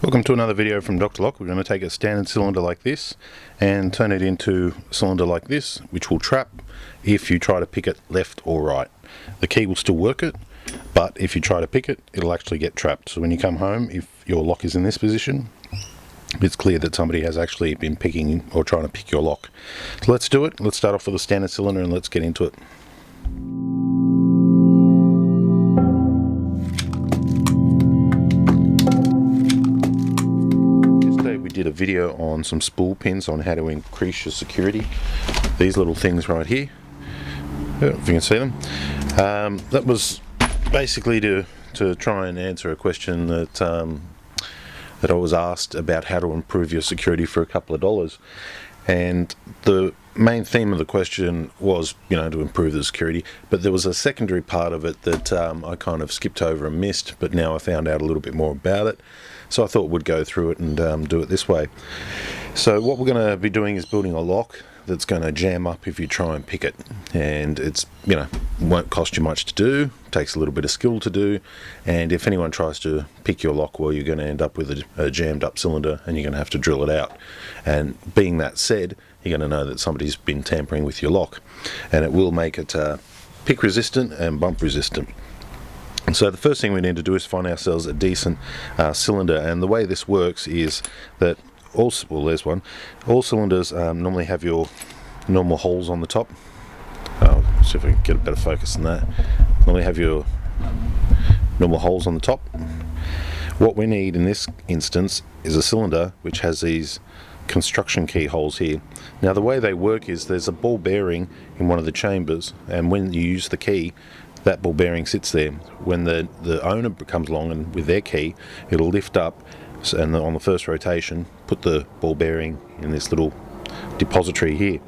Welcome to another video from Dr. Lock. We're going to take a standard cylinder like this and turn it into a cylinder like this, which will trap if you try to pick it left or right. The key will still work it, but if you try to pick it, it'll actually get trapped. So when you come home, if your lock is in this position, it's clear that somebody has actually been picking or trying to pick your lock. So let's do it. Let's start off with a standard cylinder and let's get into it. Did a video on some spool pins on how to increase your security. These little things right here, if you can see them, that was basically to try and answer a question that I was asked about how to improve your security for a couple of dollars. And the main theme of the question was, to improve the security, but there was a secondary part of it that I kind of skipped over and missed, but now I found out a little bit more about it. So I thought we'd go through it and do it this way. So what we're going to be doing is building a lock that's going to jam up if you try and pick it. And it's, won't cost you much to do, takes a little bit of skill to do, and if anyone tries to pick your lock, well, you're going to end up with a jammed up cylinder and you're going to have to drill it out. And being that said, you're going to know that somebody's been tampering with your lock, and it will make it pick resistant and bump resistant. And so the first thing we need to do is find ourselves a decent cylinder, and the way this works is that there's one. All cylinders normally have your normal holes on the top. I'll see if I can get a better focus on that. Normally have your normal holes on the top. What we need in this instance is a cylinder which has these construction key holes here. Now the way they work is there's a ball bearing in one of the chambers, and when you use the key, that ball bearing sits there. When the owner comes along and with their key, it'll lift up, and on the first rotation put the ball bearing in this little depository here.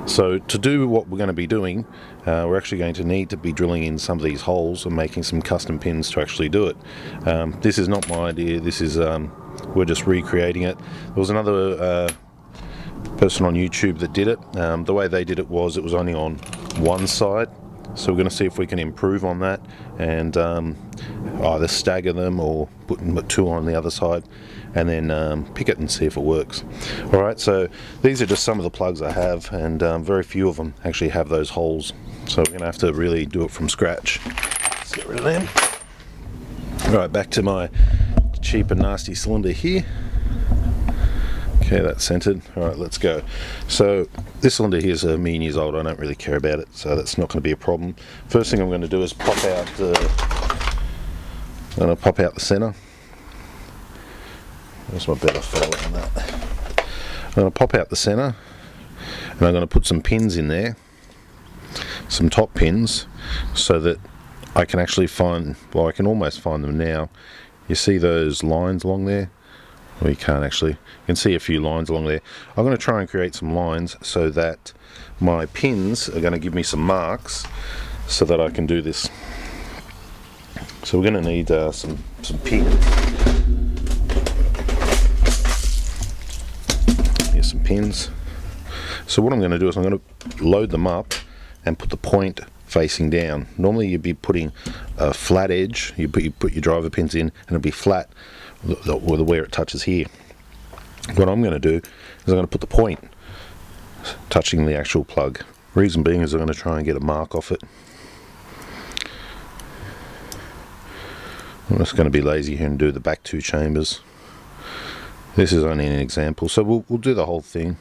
So to do what we're going to be doing, we're actually going to need to be drilling in some of these holes and making some custom pins to actually do it. This is not my idea, this is we're just recreating it. There was another person on YouTube that did it. The way they did it was only on one side. So we're going to see if we can improve on that and either stagger them or put two on the other side and then pick it and see if it works. Alright, so these are just some of the plugs I have, and very few of them actually have those holes. So we're going to have to really do it from scratch. Let's get rid of them. Alright, back to my cheap and nasty cylinder here. Okay, that's centered. Alright, let's go. So this cylinder here is a million years old. I don't really care about it, so that's not going to be a problem. First thing I'm going to do is pop out the center. There's my better photo on that. I'm going to pop out the center, and I'm going to put some pins in there, some top pins, so that I can actually find, well, I can almost find them now. You see those lines along there? Well, you can't actually. You can see a few lines along there. I'm going to try and create some lines so that my pins are going to give me some marks so that I can do this. So we're going to need some pins. Here's some pins. So what I'm going to do is I'm going to load them up and put the point facing down. Normally you'd be putting a flat edge. You put your driver pins in and it'll be flat where it touches here. What I'm going to do is I'm going to put the point touching the actual plug. Reason being is I'm going to try and get a mark off it. I'm just going to be lazy here and do the back two chambers. This is only an example, so we'll do the whole thing.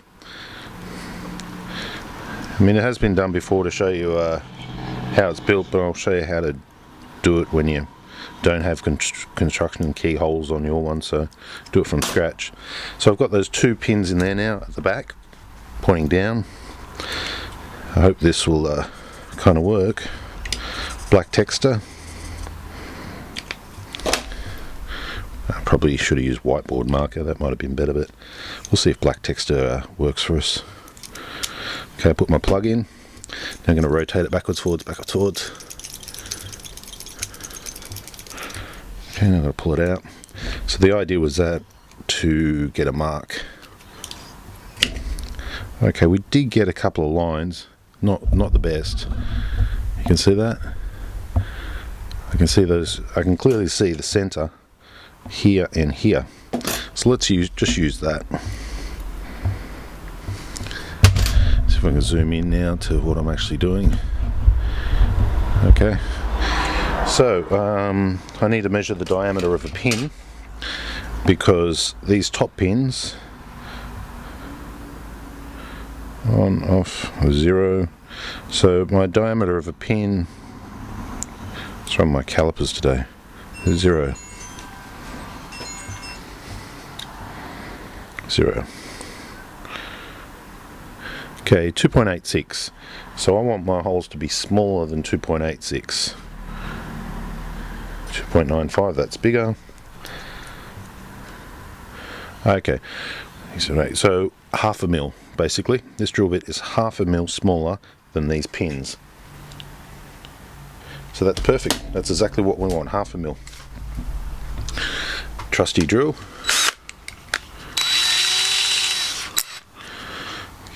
I mean, it has been done before to show you how it's built, but I'll show you how to do it when you don't have construction key holes on your one, so do it from scratch. So I've got those two pins in there now at the back, pointing down. I hope this will kind of work. Black Texta. I probably should have used whiteboard marker, that might have been better, but we'll see if Black Texta works for us. Okay, I put my plug in. Now I'm going to rotate it backwards, forwards. Okay, now I'm going to pull it out. So the idea was that to get a mark. Okay, we did get a couple of lines, not the best. You can see that? I can see those. I can clearly see the center here and here. So let's just use that. See if I can zoom in now to what I'm actually doing. Okay, so I need to measure the diameter of a pin, because these top pins, on, off, 0. So my diameter of a pin, let's run my calipers today, 0. 0. Okay, 2.86. So I want my holes to be smaller than 2.86. 2.95, that's bigger. Okay, so 1/2 mil basically. This drill bit is 1/2 mil smaller than these pins. So that's perfect. That's exactly what we want, 1/2 mil. Trusty drill.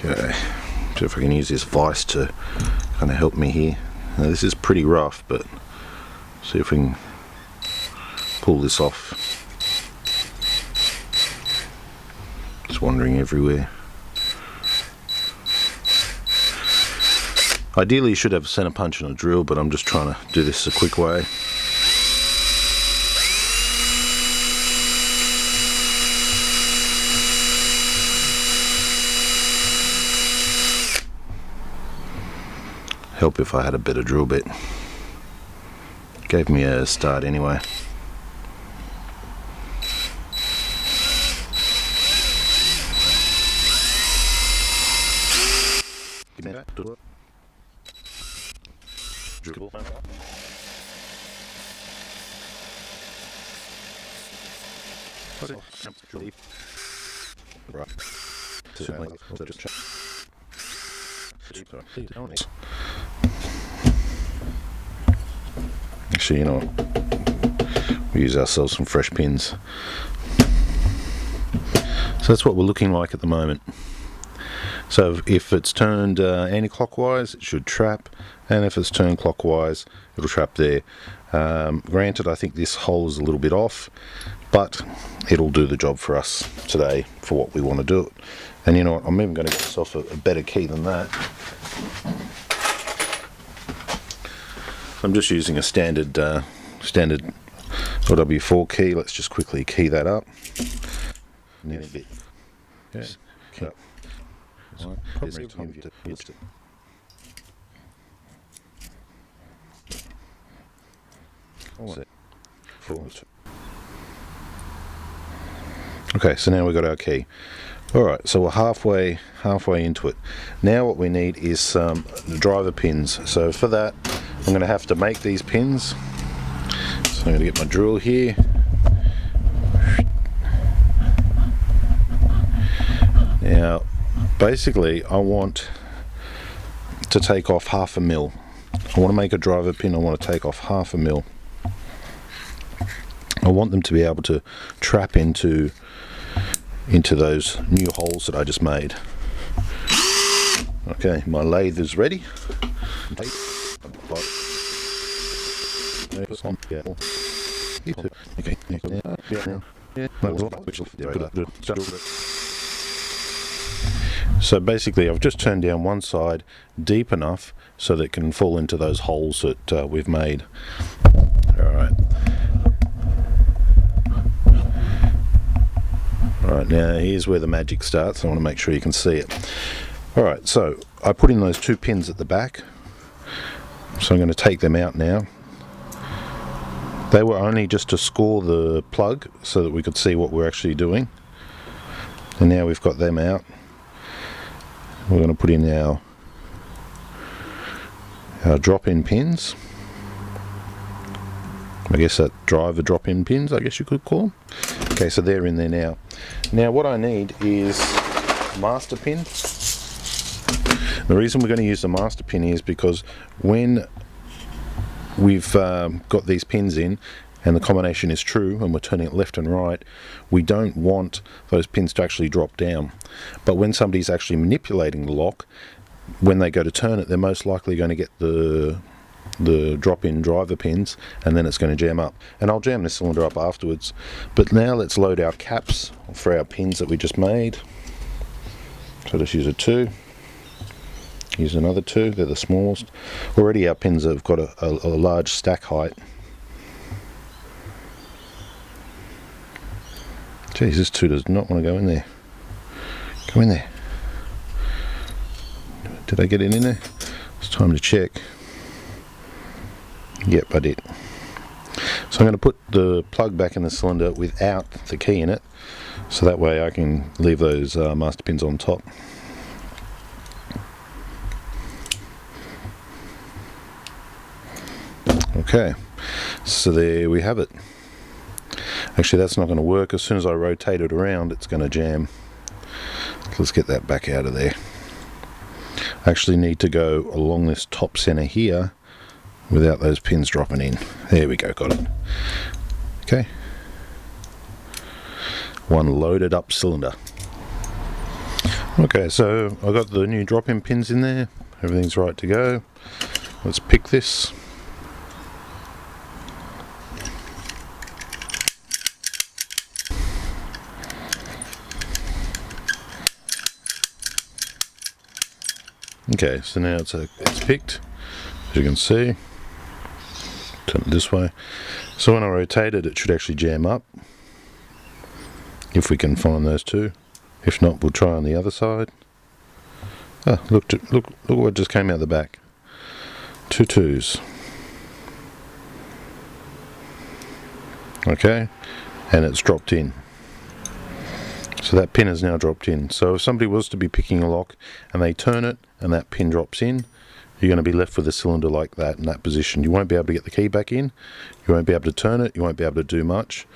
Okay, see if I can use this vise to kind of help me here. Now this is pretty rough, but see if we can pull this off. It's wandering everywhere. Ideally you should have a center punch and a drill, but I'm just trying to do this a quick way. Help if I had a better drill bit. Gave me a start anyway. Actually, you know what? We use ourselves some fresh pins. So that's what we're looking like at the moment. So if it's turned anti-clockwise, it should trap, and if it's turned clockwise, it'll trap there. Granted, I think this hole is a little bit off, but it'll do the job for us today for what we want to do it. And you know what, I'm even going to get myself a better key than that. I'm just using a standard LW4 key. Let's just quickly key that up. Need a bit. Yeah. Okay. Probably time to use it. Okay, so now we've got our key. Alright, so we're halfway into it. Now what we need is the driver pins. So for that, I'm going to have to make these pins. So I'm going to get my drill here. Now, basically, I want to take off 1/2 mil. I want to make a driver pin. I want to take off 1/2 mil. I want them to be able to trap into those new holes that I just made. Okay, my lathe is ready. So basically I've just turned down one side deep enough so that it can fall into those holes that we've made. Alright. Alright, now here's where the magic starts. I want to make sure you can see it. Alright, so I put in those 2 pins at the back. So I'm going to take them out now. They were only just to score the plug so that we could see what we're actually doing. And now we've got them out. We're going to put in our drop-in pins. I guess that driver drop-in pins, I guess you could call them. Okay, so they're in there now. Now what I need is a master pin. The reason we're going to use the master pin is because when we've got these pins in and the combination is true and we're turning it left and right, we don't want those pins to actually drop down. But when somebody's actually manipulating the lock, when they go to turn it, they're most likely going to get the the drop-in driver pins, and then it's going to jam up. And I'll jam this cylinder up afterwards. But now let's load our caps for our pins that we just made. So just use a 2. Use another 2, they're the smallest. Already our pins have got a large stack height. Geez, this 2 does not want to go in there. Go in there. Did I get it in there? It's time to check. Yep, I did. So I'm going to put the plug back in the cylinder without the key in it, so that way I can leave those master pins on top. Okay, so there we have it. Actually, that's not going to work. As soon as I rotate it around, it's going to jam. Let's get that back out of there. I actually need to go along this top center here without those pins dropping in. There we go, got it. Okay. One loaded up cylinder. Okay, so I got the new drop-in pins in there. Everything's right to go. Let's pick this. Okay, so now it's picked, as you can see. Turn it this way. So when I rotate it, it should actually jam up, if we can find those two. If not, we'll try on the other side. Ah, look what just came out the back. 2 2s. Okay, and it's dropped in. So that pin has now dropped in. So if somebody was to be picking a lock and they turn it and that pin drops in, you're going to be left with a cylinder like that in that position. You won't be able to get the key back in, you won't be able to turn it, you won't be able to do much.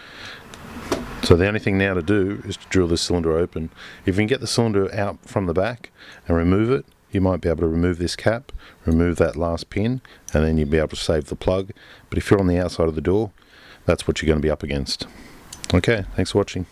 So the only thing now to do is to drill this cylinder open. If you can get the cylinder out from the back and remove it, you might be able to remove this cap, remove that last pin, and then you'll be able to save the plug. But if you're on the outside of the door, that's what you're going to be up against. Okay, thanks for watching.